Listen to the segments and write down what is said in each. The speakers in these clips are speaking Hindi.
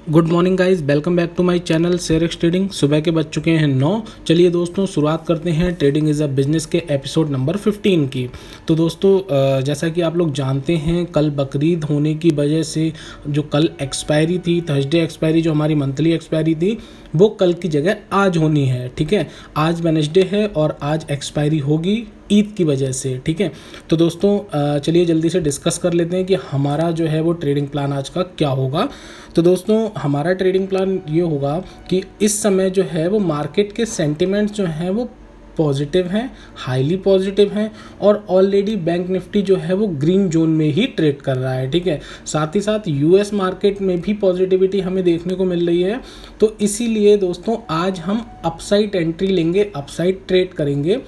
Good morning guys, welcome back to my channel ShareX trading. सुबह के बज चुके हैं 9। चलिए दोस्तों शुरुआत करते हैं ट्रेडिंग इज़ अ बिजनेस के एपिसोड नंबर 15 की। तो दोस्तों जैसा कि आप लोग जानते हैं, कल बकरीद होने की वजह से जो कल एक्सपायरी थी, थर्सडे एक्सपायरी जो हमारी मंथली एक्सपायरी थी, वो कल की जगह आज होनी है। ठीक है, आज वेडनेसडे है और आज एक्सपायरी होगी ईद की वजह से। ठीक है, तो दोस्तों चलिए जल्दी से डिस्कस कर लेते हैं कि हमारा जो है वो ट्रेडिंग प्लान आज का क्या होगा। तो दोस्तों हमारा ट्रेडिंग प्लान ये होगा कि इस समय जो है वो मार्केट के सेंटिमेंट्स जो हैं वो पॉजिटिव हैं, हाईली पॉजिटिव हैं और ऑलरेडी बैंक निफ्टी जो है वो ग्रीन जोन में ही ट्रेड कर रहा है। ठीक है, साथ ही साथ यूएस मार्केट में भी पॉजिटिविटी हमें देखने को मिल रही है। तो इसीलिए दोस्तों आज हम अपसाइड एंट्री लेंगे, अपसाइड ट्रेड करेंगे।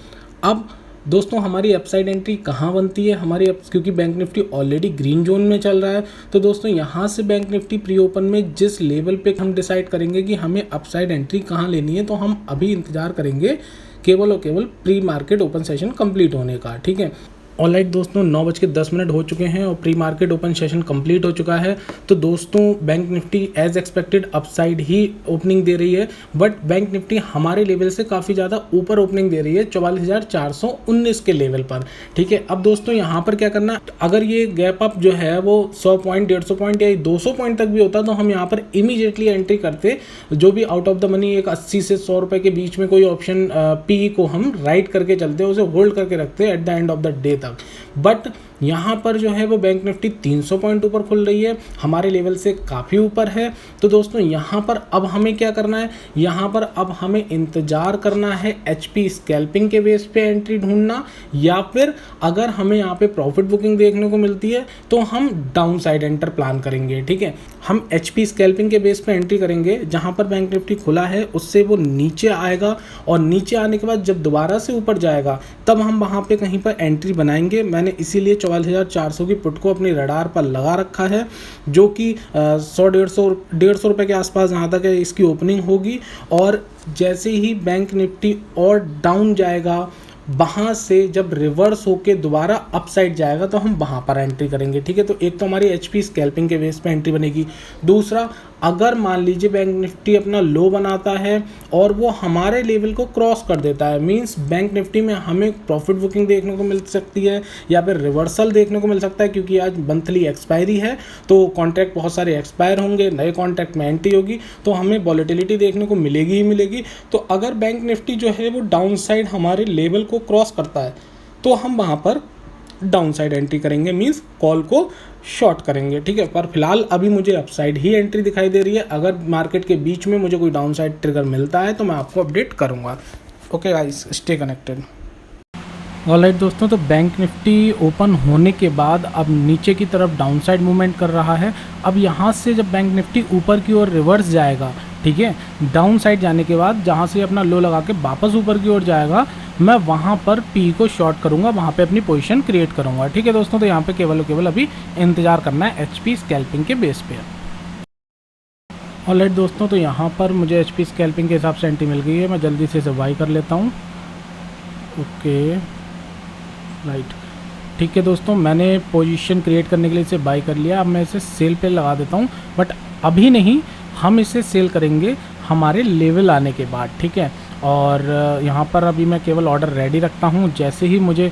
अब दोस्तों हमारी अपसाइड एंट्री कहाँ बनती है क्योंकि bank Nifty already green zone में चल रहा है। तो दोस्तों यहाँ से बैंक निफ्टी प्री ओपन में जिस लेवल पे हम डिसाइड करेंगे कि हमें अपसाइड एंट्री कहाँ लेनी है, तो हम अभी इंतजार करेंगे केवल और केवल pre market open session complete होने का। ठीक है, ऑलराइट दोस्तों 9:10 हो चुके हैं और pre market open session complete हो चुका है। तो दोस्तों bank Nifty as expected upside ही ओपनिंग दे रही है, बट बैंक निफ्टी हमारे लेवल से काफ़ी ज़्यादा ऊपर ओपनिंग दे रही है 44,419 के लेवल पर। ठीक है, अब दोस्तों यहाँ पर क्या करना, अगर ये गैप अप जो है वो 100 पॉइंट, 150 पॉइंट या 200 पॉइंट तक भी होता तो हम यहाँ पर इमीडिएटली एंट्री करते। जो भी आउट ऑफ द मनी एक 80 से 100 रुपये के बीच में कोई ऑप्शन पी को हम राइट करके चलते, उसे होल्ड करके रखते at the end of the day तक। बट यहाँ पर जो है वो बैंक निफ्टी 300 पॉइंट ऊपर खुल रही है, हमारे लेवल से काफ़ी ऊपर है। तो दोस्तों यहाँ पर अब हमें क्या करना है, यहाँ पर अब हमें इंतज़ार करना है एचपी स्कैल्पिंग के बेस पे एंट्री ढूंढना, या फिर अगर हमें यहाँ पे प्रॉफिट बुकिंग देखने को मिलती है तो हम डाउन साइड एंटर प्लान करेंगे। ठीक है, हम एचपी स्कैल्पिंग के बेस पे एंट्री करेंगे, जहाँ पर बैंक निफ्टी खुला है उससे वो नीचे आएगा और नीचे आने के बाद जब दोबारा से ऊपर जाएगा तब हम वहाँ पे कहीं पर एंट्री बनाएंगे। मैंने इसीलिए 44,400 की पुट को अपनी रडार पर लगा रखा है, जो कि 100-150 रुपये के आसपास जहाँ तक है इसकी ओपनिंग होगी। और जैसे ही बैंक निफ्टी और डाउन जाएगा, वहाँ से जब रिवर्स होके दोबारा अपसाइड जाएगा तो हम वहाँ पर एंट्री करेंगे। ठीक है, तो एक तो हमारी एचपी स्कैल्पिंग के बेस पे एंट्री बनेगी। दूसरा, अगर मान लीजिए बैंक निफ्टी अपना लो बनाता है और वो हमारे लेवल को क्रॉस कर देता है, मींस बैंक निफ्टी में हमें प्रॉफिट बुकिंग देखने को मिल सकती है या फिर रिवर्सल देखने को मिल सकता है, क्योंकि आज मंथली एक्सपायरी है तो कॉन्ट्रैक्ट बहुत सारे एक्सपायर होंगे, नए कॉन्ट्रैक्ट में एंट्री होगी तो हमें वॉलेटिलिटी देखने को मिलेगी ही मिलेगी। तो अगर बैंक निफ्टी जो है वो डाउन साइड हमारे लेवल को क्रॉस करता है तो हम वहाँ पर डाउन साइड एंट्री करेंगे, मींस कॉल को शॉर्ट करेंगे। ठीक है, पर फिलहाल अभी मुझे अपसाइड ही एंट्री दिखाई दे रही है। अगर मार्केट के बीच में मुझे कोई डाउन साइड ट्रिगर मिलता है तो मैं आपको अपडेट करूंगा। Okay guys, stay connected. Alright दोस्तों, तो बैंक निफ्टी ओपन होने के बाद अब नीचे की तरफ डाउन साइड मूवमेंट कर रहा है। अब यहाँ से जब बैंक निफ्टी ऊपर की ओर रिवर्स जाएगा, ठीक है, डाउन साइड जाने के बाद जहाँ से अपना लो लगा के वापस ऊपर की ओर जाएगा, मैं वहाँ पर पी को शॉर्ट करूँगा, वहाँ पे अपनी पोजीशन क्रिएट करूँगा। ठीक है दोस्तों, तो यहाँ पे केवल अभी इंतज़ार करना है एचपी स्कैल्पिंग के बेस पे। ऑलराइट दोस्तों, तो यहाँ पर मुझे एचपी स्कैल्पिंग के हिसाब से एंट्री मिल गई है, मैं जल्दी से इसे बाई कर लेता हूँ। ओके राइट, ठीक है दोस्तों, मैंने पोजीशन क्रिएट करने के लिए इसे बाई कर लिया। अब मैं इसे सेल पे लगा देता हूँ, बट अभी नहीं, हम इसे सेल करेंगे हमारे लेवल आने के बाद। ठीक है, और यहाँ पर अभी मैं केवल ऑर्डर रेडी रखता हूँ। जैसे ही मुझे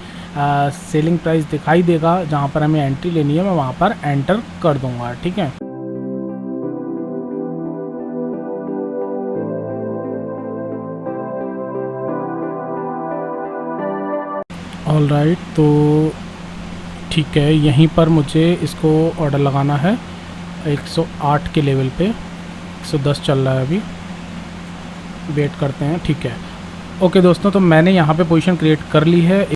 सेलिंग प्राइस दिखाई देगा जहाँ पर हमें एंट्री लेनी है, मैं वहाँ पर एंटर कर दूँगा। ठीक है, ऑलराइट, तो ठीक है, यहीं पर मुझे इसको ऑर्डर लगाना है 108 के लेवल पे। 110 चल रहा है अभी, वेट करते हैं। ठीक है, ओके दोस्तों, तो मैंने यहाँ पे पोजीशन क्रिएट कर ली है।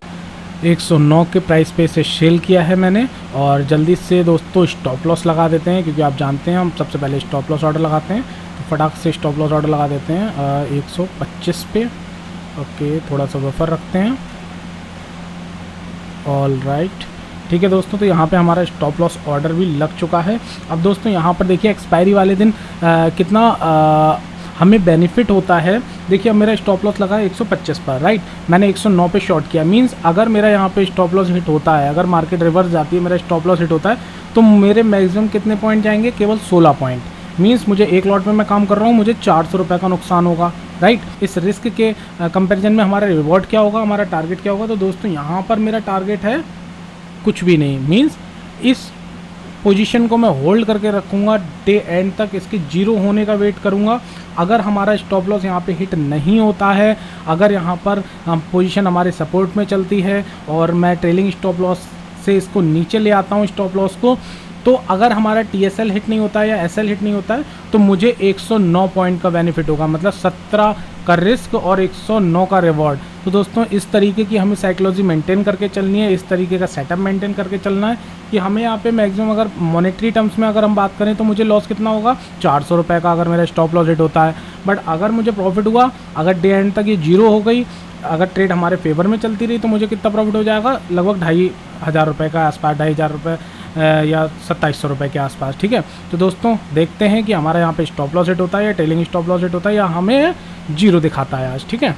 109 के प्राइस पे इसे सेल किया है मैंने। और जल्दी से दोस्तों स्टॉप लॉस लगा देते हैं, क्योंकि आप जानते हैं हम सबसे पहले स्टॉप लॉस ऑर्डर लगाते हैं। तो फटाक से स्टॉप लॉस ऑर्डर लगा देते हैं 125 पे। ओके, थोड़ा सा बफर रखते हैं। ऑल राइट, ठीक है दोस्तों, तो यहाँ पे हमारा स्टॉप लॉस ऑर्डर भी लग चुका है। अब दोस्तों यहाँ पर देखिए एक्सपायरी वाले दिन कितना हमें बेनिफिट होता है। देखिए अब मेरा स्टॉप लॉस लगा है 125 पर, राइट, मैंने 109 पे शॉर्ट किया, मींस अगर मेरा यहाँ पे स्टॉप लॉस हिट होता है, अगर मार्केट रिवर्स जाती है, मेरा स्टॉप लॉस हिट होता है, तो मेरे मैक्सिमम कितने पॉइंट जाएंगे, केवल 16 पॉइंट। मीन्स मुझे एक लॉट में मैं काम कर रहा हूँ, मुझे 400 रुपये का नुकसान होगा, राइट। इस रिस्क के कंपैरिजन में हमारा रिवॉर्ड क्या होगा, हमारा टारगेट क्या होगा। तो दोस्तों यहाँ पर मेरा टारगेट है कुछ भी नहीं, मीन्स इस पोजीशन को मैं होल्ड करके रखूँगा डे एंड तक, इसके जीरो होने का वेट करूँगा। अगर हमारा स्टॉप लॉस यहाँ पे हिट नहीं होता है, अगर यहाँ पर पोजीशन हमारे सपोर्ट में चलती है और मैं ट्रेलिंग स्टॉप लॉस से इसको नीचे ले आता हूँ स्टॉप लॉस को, तो अगर हमारा TSL हिट नहीं होता है या SL हिट नहीं होता है तो मुझे 109 पॉइंट का बेनिफिट होगा, मतलब 17 का रिस्क और 109 का रिवॉर्ड। तो दोस्तों इस तरीके की हमें साइकोलॉजी मेंटेन करके चलनी है, इस तरीके का सेटअप मेंटेन करके चलना है कि हमें यहाँ पे मैक्सिमम, अगर मॉनेटरी टर्म्स में अगर हम बात करें तो मुझे लॉस कितना होगा, 400 रुपये का अगर मेरा स्टॉप लॉस हिट होता है। बट अगर मुझे प्रॉफिट हुआ, अगर डे एंड तक ये जीरो हो गई, अगर ट्रेड हमारे फेवर में चलती रही, तो मुझे कितना प्रॉफिट हो जाएगा, लगभग 2500 रुपये का आसपास, 2500 रुपये या 2700 रुपये के आसपास, ठीक है। तो दोस्तों देखते हैं कि हमारा यहाँ पे स्टॉप लॉस हिट होता है या ट्रेलिंग स्टॉप लॉस हिट होता है या हमें जीरो दिखाता है आज, ठीक है।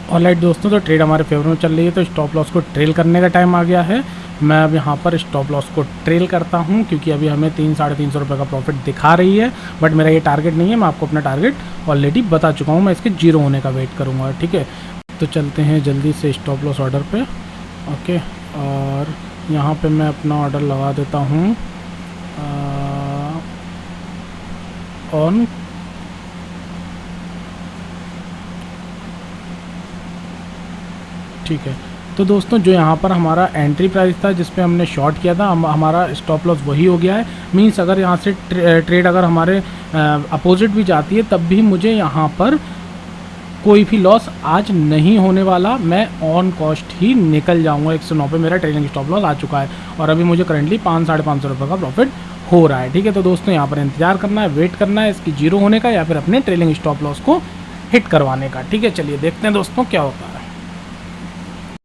ऑलराइट दोस्तों, तो ट्रेड हमारे फेवर में चल रही है, तो स्टॉप लॉस को ट्रेल करने का टाइम आ गया है। मैं अब यहाँ पर स्टॉप लॉस को ट्रेल करता हूँ क्योंकि अभी हमें 300-350 रुपये का प्रॉफिट दिखा रही है, बट मेरा ये टारगेट नहीं है। मैं आपको अपना टारगेट ऑलरेडी बता चुका हूँ, मैं इसके जीरो होने का वेट करूँगा, ठीक है। तो चलते हैं जल्दी से स्टॉप लॉस ऑर्डर पे, ओके। और यहाँ पे मैं अपना ऑर्डर लगा देता हूँ ऑन, ठीक है। तो दोस्तों जो यहाँ पर हमारा एंट्री प्राइस था जिस पे हमने शॉर्ट किया था, हमारा स्टॉप लॉस वही हो गया है। मींस अगर यहाँ से ट्रेड अगर हमारे अपोजिट भी जाती है तब भी मुझे यहाँ पर कोई भी लॉस आज नहीं होने वाला, मैं ऑन कॉस्ट ही निकल जाऊँगा। 109 पे मेरा ट्रेलिंग स्टॉप लॉस आ चुका है और अभी मुझे करंटली 500-550 रुपये का प्रॉफिट हो रहा है, ठीक है। तो दोस्तों यहाँ पर इंतजार करना है, वेट करना है इसकी जीरो होने का या फिर अपने ट्रेलिंग स्टॉप लॉस को हिट करवाने का, ठीक है। चलिए देखते हैं दोस्तों क्या होता है।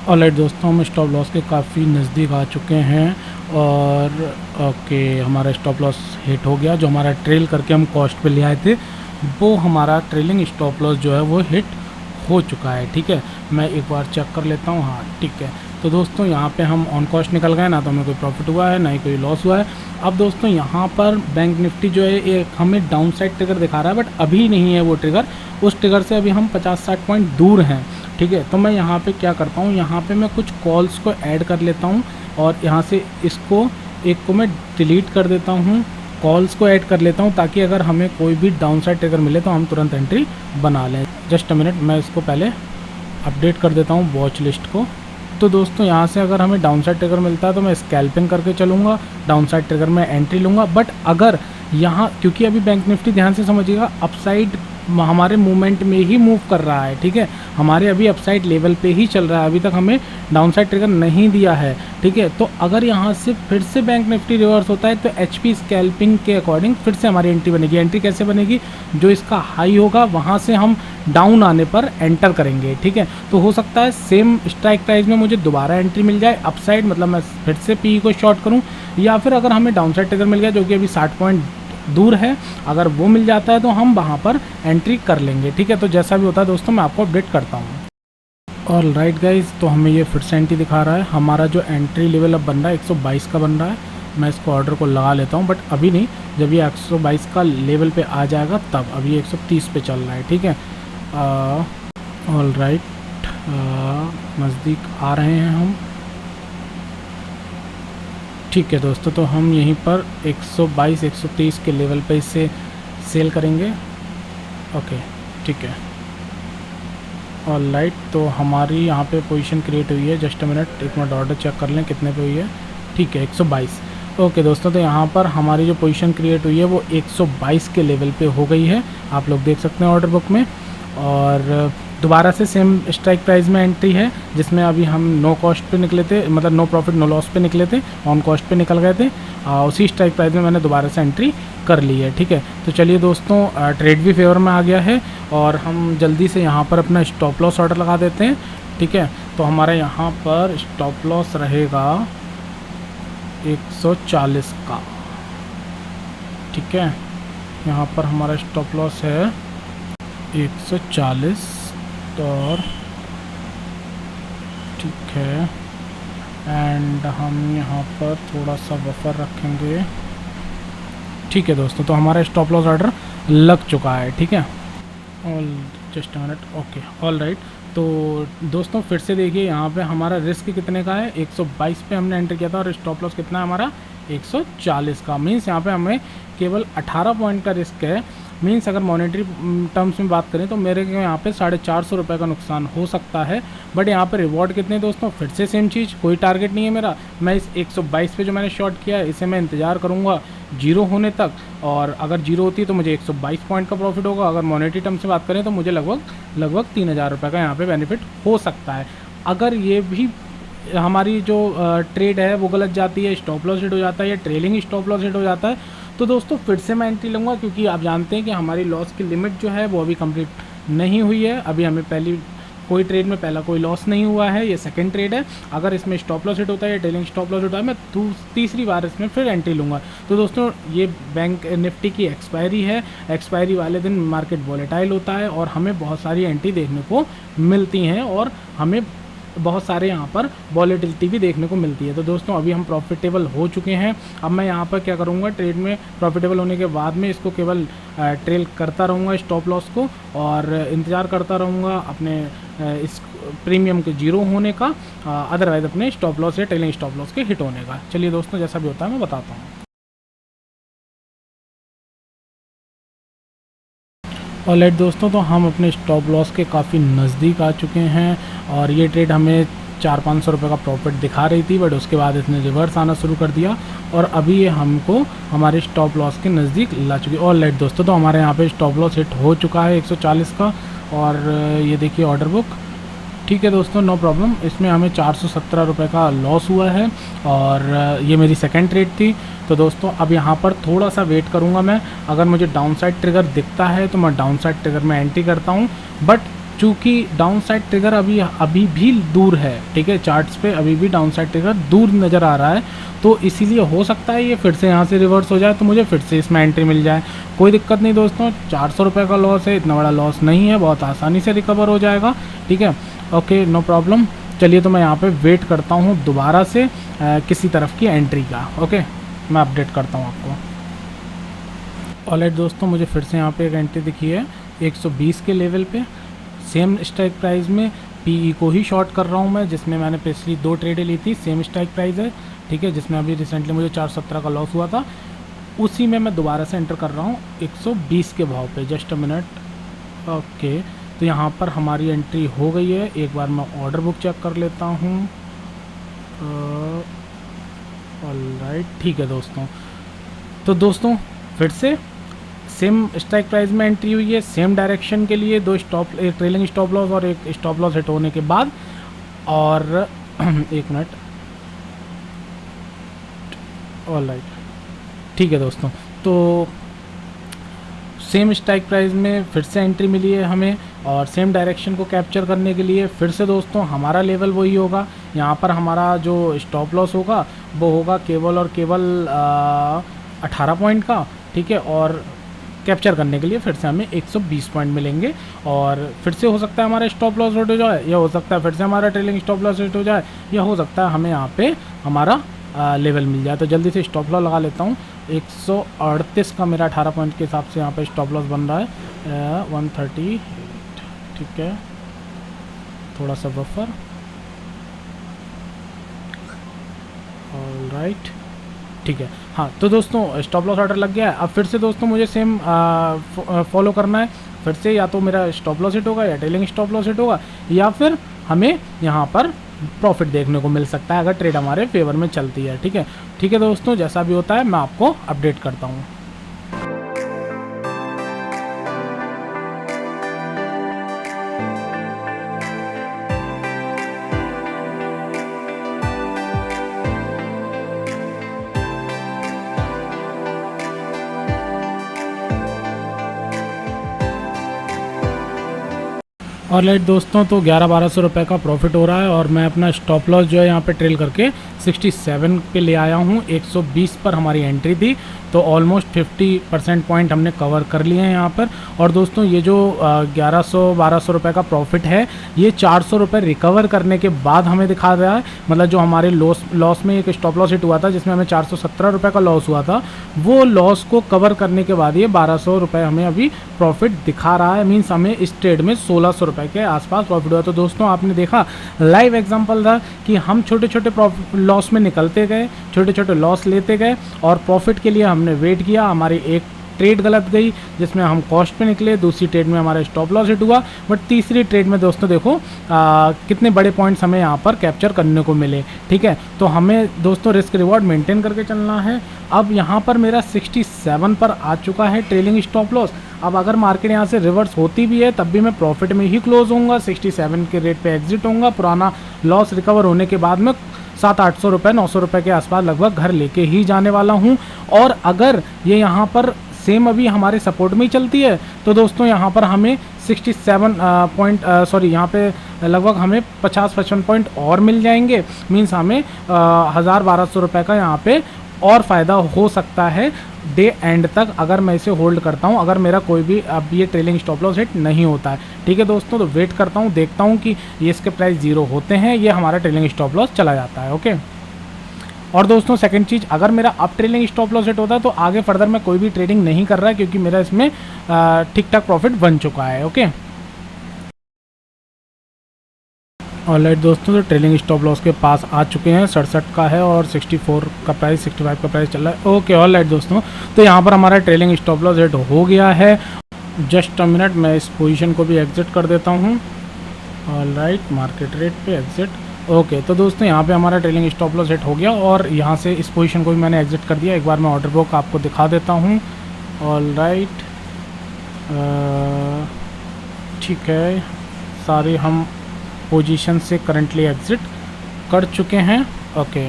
ऑलराइट दोस्तों, हम स्टॉप लॉस के काफ़ी नज़दीक आ चुके हैं और ओके, हमारा स्टॉप लॉस हिट हो गया। जो हमारा ट्रेल करके हम कॉस्ट पे ले आए थे वो हमारा ट्रेलिंग स्टॉप लॉस जो है वो हिट हो चुका है, ठीक है। मैं एक बार चेक कर लेता हूँ, हाँ ठीक है। तो दोस्तों यहाँ पे हम ऑन कॉस्ट निकल गए, ना तो हमें कोई प्रॉफिट हुआ है ना ही कोई लॉस हुआ है। अब दोस्तों यहाँ पर बैंक निफ्टी जो है एक हमें डाउन साइड ट्रिगर दिखा रहा है, बट अभी नहीं है वो ट्रिगर, उस ट्रिगर से अभी हम 50-60 पॉइंट दूर हैं, ठीक है। तो मैं यहाँ पे क्या करता हूँ, यहाँ पे मैं कुछ कॉल्स को ऐड कर लेता हूँ और यहाँ से इसको एक को मैं डिलीट कर देता हूँ, कॉल्स को ऐड कर लेता हूँ ताकि अगर हमें कोई भी डाउन साइड ट्रिगर मिले तो हम तुरंत एंट्री बना लें। जस्ट अ मिनट, मैं इसको पहले अपडेट कर देता हूँ वॉच लिस्ट को। तो दोस्तों यहाँ से अगर हमें डाउन साइड ट्रिगर मिलता है तो मैं स्कैल्पिंग करके चलूँगा, डाउन साइड ट्रिगर में एंट्री लूँगा। बट अगर यहाँ, क्योंकि अभी बैंक निफ्टी ध्यान से समझिएगा अपसाइड हमारे मूवमेंट में ही मूव कर रहा है, ठीक है। हमारे अभी अपसाइड लेवल पे ही चल रहा है, अभी तक हमें डाउन साइड ट्रिगर नहीं दिया है, ठीक है। तो अगर यहाँ से फिर से बैंक निफ्टी रिवर्स होता है तो HP स्कैल्पिंग के अकॉर्डिंग फिर से हमारी एंट्री बनेगी। एंट्री कैसे बनेगी, जो इसका हाई होगा वहाँ से हम डाउन आने पर एंटर करेंगे, ठीक है। तो हो सकता है सेम स्ट्राइक प्राइस में मुझे दोबारा एंट्री मिल जाए अपसाइड, मतलब मैं फिर से PE को शॉर्ट करूँ, या फिर अगर हमें डाउन साइड ट्रिगर मिल गया जो कि अभी 60 पॉइंट दूर है, अगर वो मिल जाता है तो हम वहाँ पर एंट्री कर लेंगे, ठीक है। तो जैसा भी होता है दोस्तों मैं आपको अपडेट करता हूँ। ऑलराइट गाइज, तो हमें ये फिर से एंट्री दिखा रहा है। हमारा जो एंट्री लेवल अब बन रहा है 122 का बन रहा है। मैं इसको ऑर्डर को लगा लेता हूँ, बट अभी नहीं, जब ये 122 का लेवल पे आ जाएगा तब। अभी 130 पे चल रहा है, ठीक है। ऑलराइट, नज़दीक आ रहे हैं हम, ठीक है दोस्तों। तो हम यहीं पर 122-130 के लेवल पे इसे सेल करेंगे, ओके ठीक है। ऑलराइट, तो हमारी यहाँ पे पोजीशन क्रिएट हुई है। जस्ट अ मिनट, एक मिनट ऑर्डर चेक कर लें कितने पे हुई है, ठीक है 122। ओके दोस्तों, तो यहाँ पर हमारी जो पोजीशन क्रिएट हुई है वो 122 के लेवल पे हो गई है, आप लोग देख सकते हैं ऑर्डर बुक में। और दोबारा से सेम स्ट्राइक प्राइस में एंट्री है जिसमें अभी हम नो कॉस्ट पे निकले थे, मतलब नो प्रॉफिट नो लॉस पे निकले थे, ऑन कॉस्ट पे निकल गए थे। उसी स्ट्राइक प्राइस में मैंने दोबारा से एंट्री कर ली है, ठीक है। तो चलिए दोस्तों, ट्रेड भी फेवर में आ गया है और हम जल्दी से यहाँ पर अपना स्टॉप लॉस ऑर्डर लगा देते हैं, ठीक है। तो हमारा यहाँ पर स्टॉप लॉस रहेगा 140 का, ठीक है। यहाँ पर हमारा स्टॉप लॉस है 140 और ठीक है, एंड हम यहाँ पर थोड़ा सा बफर रखेंगे। ठीक है दोस्तों, तो हमारा स्टॉप लॉस ऑर्डर लग चुका है। ठीक है, all just minute, okay, all right. तो दोस्तों फिर से देखिए यहाँ पे हमारा रिस्क कितने का है, 122 पे हमने एंटर किया था, और स्टॉप लॉस कितना है हमारा 140 का। मीन्स यहाँ पे हमें केवल 18 पॉइंट का रिस्क है। मीन्स अगर मॉनेटरी टर्म्स में बात करें तो मेरे को यहाँ पे 450 रुपये का नुकसान हो सकता है। बट यहाँ पे रिवॉर्ड कितने दोस्तों, फिर से सेम चीज़, कोई टारगेट नहीं है मेरा। मैं इस 122 पे जो मैंने शॉर्ट किया है इसे मैं इंतज़ार करूँगा जीरो होने तक, और अगर जीरो होती है तो मुझे 122 पॉइंट का प्रॉफिट होगा। अगर मॉनेटरी टर्म से बात करें तो मुझे लगभग 3000 रुपये का यहाँ पे बेनिफिट हो सकता है। अगर ये भी हमारी जो ट्रेड है वो गलत जाती है, स्टॉप लॉस हिट हो जाता है या ट्रेलिंग स्टॉप लॉस हिट हो जाता है, तो दोस्तों फिर से मैं एंट्री लूँगा, क्योंकि आप जानते हैं कि हमारी लॉस की लिमिट जो है वो अभी कंप्लीट नहीं हुई है। अभी हमें पहली कोई ट्रेड में पहला कोई लॉस नहीं हुआ है, ये सेकंड ट्रेड है। अगर इसमें स्टॉप लॉस हिट होता है या ट्रेलिंग स्टॉप लॉस होता है, मैं तीसरी बार इसमें फिर एंट्री लूँगा। तो दोस्तों ये बैंक निफ्टी की एक्सपायरी है, एक्सपायरी वाले दिन मार्केट वॉलेटाइल होता है और हमें बहुत सारी एंट्री देखने को मिलती हैं, और हमें बहुत सारे यहाँ पर वॉलेटिलिटी भी देखने को मिलती है। तो दोस्तों अभी हम प्रॉफिटेबल हो चुके हैं। अब मैं यहाँ पर क्या करूँगा, ट्रेड में प्रॉफिटेबल होने के बाद में इसको केवल ट्रेल करता रहूँगा स्टॉप लॉस को, और इंतज़ार करता रहूँगा अपने इस प्रीमियम के जीरो होने का, अदरवाइज़ अपने स्टॉप लॉस या ट्रेलिंग स्टॉप लॉस के हिट होने का। चलिए दोस्तों, जैसा भी होता है मैं बताता हूँ। ऑलराइट दोस्तों, तो हम अपने स्टॉप लॉस के काफ़ी नज़दीक आ चुके हैं, और ये ट्रेड हमें 400-500 रुपये का प्रॉफिट दिखा रही थी, बट उसके बाद इसने रिवर्स आना शुरू कर दिया, और अभी ये हमको हमारे स्टॉप लॉस के नज़दीक ला चुकी है। ऑलराइट दोस्तों, तो हमारे यहाँ पे स्टॉप लॉस हिट हो चुका है 140 का, और ये देखिए ऑर्डर बुक। ठीक है दोस्तों, नो प्रॉब्लम। इसमें हमें 417 रुपये का लॉस हुआ है, और ये मेरी सेकंड ट्रेड थी। तो दोस्तों अब यहाँ पर थोड़ा सा वेट करूँगा मैं, अगर मुझे डाउन साइड ट्रिगर दिखता है तो मैं डाउन साइड ट्रिगर में एंट्री करता हूँ। बट चूँकि डाउन साइड ट्रिगर अभी भी दूर है, ठीक है, चार्ट्स पे अभी भी डाउन साइड ट्रिगर दूर नज़र आ रहा है, तो इसीलिए हो सकता है ये फिर से यहाँ से रिवर्स हो जाए, तो मुझे फिर से इसमें एंट्री मिल जाए। कोई दिक्कत नहीं दोस्तों, 400 रुपये का लॉस है, इतना बड़ा लॉस नहीं है, बहुत आसानी से रिकवर हो जाएगा। ठीक है, ओके, नो प्रॉब्लम। चलिए, तो मैं यहाँ पे वेट करता हूँ दोबारा से किसी तरफ की एंट्री का। ओके, मैं अपडेट करता हूँ आपको। ऑलराइट दोस्तों, मुझे फिर से यहाँ पे एक एंट्री दिखी है 120 के लेवल पे, सेम स्ट्राइक प्राइस में पीई को ही शॉर्ट कर रहा हूँ मैं, जिसमें मैंने पिछली 2 ट्रेडें ली थी, सेम स्ट्राइक प्राइस है। ठीक है, जिसमें अभी रिसेंटली मुझे 417 का लॉस हुआ था, उसी में मैं दोबारा से एंटर कर रहा हूँ 120 के भाव पे। Just a minute. ओके, तो यहाँ पर हमारी एंट्री हो गई है। एक बार मैं ऑर्डर बुक चेक कर लेता हूँ। ऑलराइट, ठीक है दोस्तों। तो दोस्तों फिर से सेम स्ट्राइक प्राइस में एंट्री हुई है, सेम डायरेक्शन के लिए, एक ट्रेलिंग स्टॉप लॉस और एक स्टॉप लॉस हिट होने के बाद। और एक मिनट। ऑलराइट, ठीक है दोस्तों, तो सेम स्ट्राइक प्राइस में फिर से एंट्री मिली है हमें, और सेम डायरेक्शन को कैप्चर करने के लिए फिर से दोस्तों हमारा लेवल वही होगा। यहाँ पर हमारा जो स्टॉप लॉस होगा वो होगा केवल और केवल 18 पॉइंट का। ठीक है, और कैप्चर करने के लिए फिर से हमें 120 पॉइंट मिलेंगे, और फिर से हो सकता है हमारा स्टॉप लॉस हिट हो जाए, या हो सकता है फिर से हमारा ट्रेलिंग स्टॉप लॉस हिट हो जाए, या हो सकता है हमें यहाँ पे हमारा लेवल मिल जाए। तो जल्दी से स्टॉप लॉस लगा लेता हूँ। 138 का मेरा 18 पॉइंट के हिसाब से यहाँ पे स्टॉप लॉस बन रहा है 130। ठीक है, थोड़ा सा बफर। ऑलराइट, ठीक है। हाँ, तो दोस्तों स्टॉप लॉस ऑर्डर लग गया है। अब फिर से दोस्तों मुझे सेम फॉलो करना है। फिर से या तो मेरा स्टॉप लॉस हिट होगा, या ट्रेलिंग स्टॉप लॉस हिट होगा, या फिर हमें यहाँ पर प्रॉफिट देखने को मिल सकता है अगर ट्रेड हमारे फेवर में चलती है। ठीक है, ठीक है दोस्तों, जैसा भी होता है मैं आपको अपडेट करता हूँ। और लाइट दोस्तों, तो 1100-1200 रुपये का प्रॉफिट हो रहा है और मैं अपना स्टॉप लॉस जो है यहाँ पे ट्रेल करके 67 पे ले आया हूँ। 120 पर हमारी एंट्री थी, तो ऑलमोस्ट 50% पॉइंट हमने कवर कर लिए हैं यहाँ पर। और दोस्तों ये जो 1100-1200 रुपये का प्रॉफिट है, ये 400 रुपये रिकवर करने के बाद हमें दिखा रहा है। मतलब जो हमारे लॉस में एक स्टॉप लॉस हिट हुआ था जिसमें हमें 417 रुपये का लॉस हुआ था, वो लॉस को कवर करने के बाद ये 1200 रुपये हमें अभी प्रॉफिट दिखा रहा है। मीन्स हमें इस ट्रेड में 1600 रुपये के आसपास प्रॉफिट हुआ। तो दोस्तों आपने देखा, लाइव एग्जांपल था कि हम छोटे छोटे लॉस में निकलते गए, छोटे छोटे लॉस लेते गए और प्रॉफिट के लिए हमने वेट किया। हमारी एक ट्रेड गलत गई जिसमें हम कॉस्ट पे निकले, दूसरी ट्रेड में हमारा स्टॉप लॉस हिट हुआ, बट तीसरी ट्रेड में दोस्तों देखो कितने बड़े पॉइंट्स हमें यहाँ पर कैप्चर करने को मिले। ठीक है, तो हमें दोस्तों रिस्क रिवॉर्ड मेंटेन करके चलना है। अब यहाँ पर मेरा 67 पर आ चुका है ट्रेलिंग स्टॉप लॉस। अब अगर मार्केट यहाँ से रिवर्स होती भी है तब भी मैं प्रॉफिट में ही क्लोज होऊंगा, 67 के रेट पे एग्जिट होऊंगा। पुराना लॉस रिकवर होने के बाद में 700-800 रुपये 900 रुपये के आसपास लगभग घर लेके ही जाने वाला हूँ। और अगर ये यहाँ पर सेम अभी हमारे सपोर्ट में ही चलती है तो दोस्तों यहाँ पर हमें 67 पॉइंट यहाँ पे लगभग हमें 50-55 पॉइंट और मिल जाएंगे। मीन्स हमें 1000-1200 रुपये का यहाँ पे और फ़ायदा हो सकता है डे एंड तक, अगर मैं इसे होल्ड करता हूँ, अगर मेरा कोई भी अब ये ट्रेलिंग स्टॉप लॉस हिट नहीं होता है। ठीक है दोस्तों, तो वेट करता हूँ, देखता हूँ कि ये इसके प्राइस 0 होते हैं, ये हमारा ट्रेलिंग स्टॉप लॉस चला जाता है। ओके। और दोस्तों सेकंड चीज़, अगर मेरा up trailing stop loss hit होता है तो आगे फर्दर मैं कोई भी ट्रेडिंग नहीं कर रहा है क्योंकि मेरा इसमें ठीक ठाक प्रॉफिट बन चुका है। ओके। ऑलराइट दोस्तों, तो ट्रेलिंग स्टॉप लॉस के पास आ चुके हैं। 67 का है और 64 का प्राइस, 65 का प्राइस चल रहा है। ओके ऑलराइट दोस्तों, तो यहाँ पर हमारा ट्रेलिंग स्टॉप लॉस हिट हो गया है। जस्ट अ मिनट, मैं इस पोजीशन को भी एग्जिट कर देता हूँ। ऑलराइट, मार्केट रेट पे एग्जिट। ओके, तो दोस्तों यहाँ पे हमारा ट्रेलिंग स्टॉप लॉस हिट हो गया और यहाँ से इस पोजीशन को भी मैंने एग्जिट कर दिया। एक बार मैं ऑर्डर बुक आपको दिखा देता हूँ। ऑलराइट, ठीक है, सारे हम पोजीशन से करंटली एग्जिट कर चुके हैं। ओके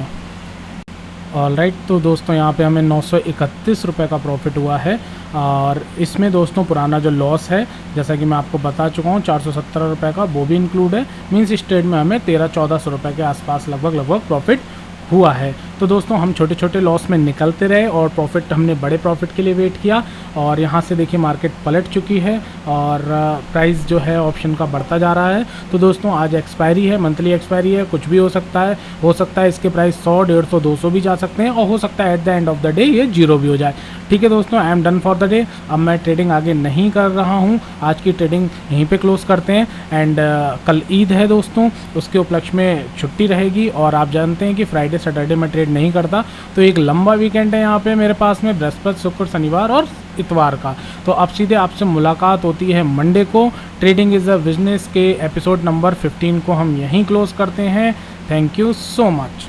ऑलराइट, तो दोस्तों यहाँ पे हमें 931 रुपये का प्रॉफिट हुआ है और इसमें दोस्तों पुराना जो लॉस है, जैसा कि मैं आपको बता चुका हूँ, 417 रुपये का, वो भी इंक्लूड है। मीन्स इस ट्रेड में हमें 1300-1400 रुपये के आसपास लगभग प्रॉफिट हुआ है। तो दोस्तों हम छोटे छोटे लॉस में निकलते रहे और प्रॉफिट, हमने बड़े प्रॉफिट के लिए वेट किया और यहाँ से देखिए मार्केट पलट चुकी है और प्राइस जो है ऑप्शन का बढ़ता जा रहा है। तो दोस्तों आज एक्सपायरी है, मंथली एक्सपायरी है, कुछ भी हो सकता है। हो सकता है इसके प्राइस 100, 150, 200 भी जा सकते हैं और हो सकता है at the end of the day ये 0 भी हो जाए। ठीक है दोस्तों, I am done for the day. अब मैं ट्रेडिंग आगे नहीं कर रहा हूँ, आज की ट्रेडिंग यहीं पे क्लोज करते हैं। एंड कल ईद है दोस्तों, उसके उपलक्ष्य में छुट्टी रहेगी और आप जानते हैं कि फ्राइडे सैटरडे में ट्रेड नहीं करता, तो एक लंबा वीकेंड है यहाँ पे मेरे पास में, बृहस्पति, शुक्र, शनिवार और इतवार का। तो अब सीधे आपसे मुलाकात होती है मंडे को। ट्रेडिंग इज़ अ बिजनेस के एपिसोड नंबर 15 को हम यहीं क्लोज करते हैं। Thank you so much.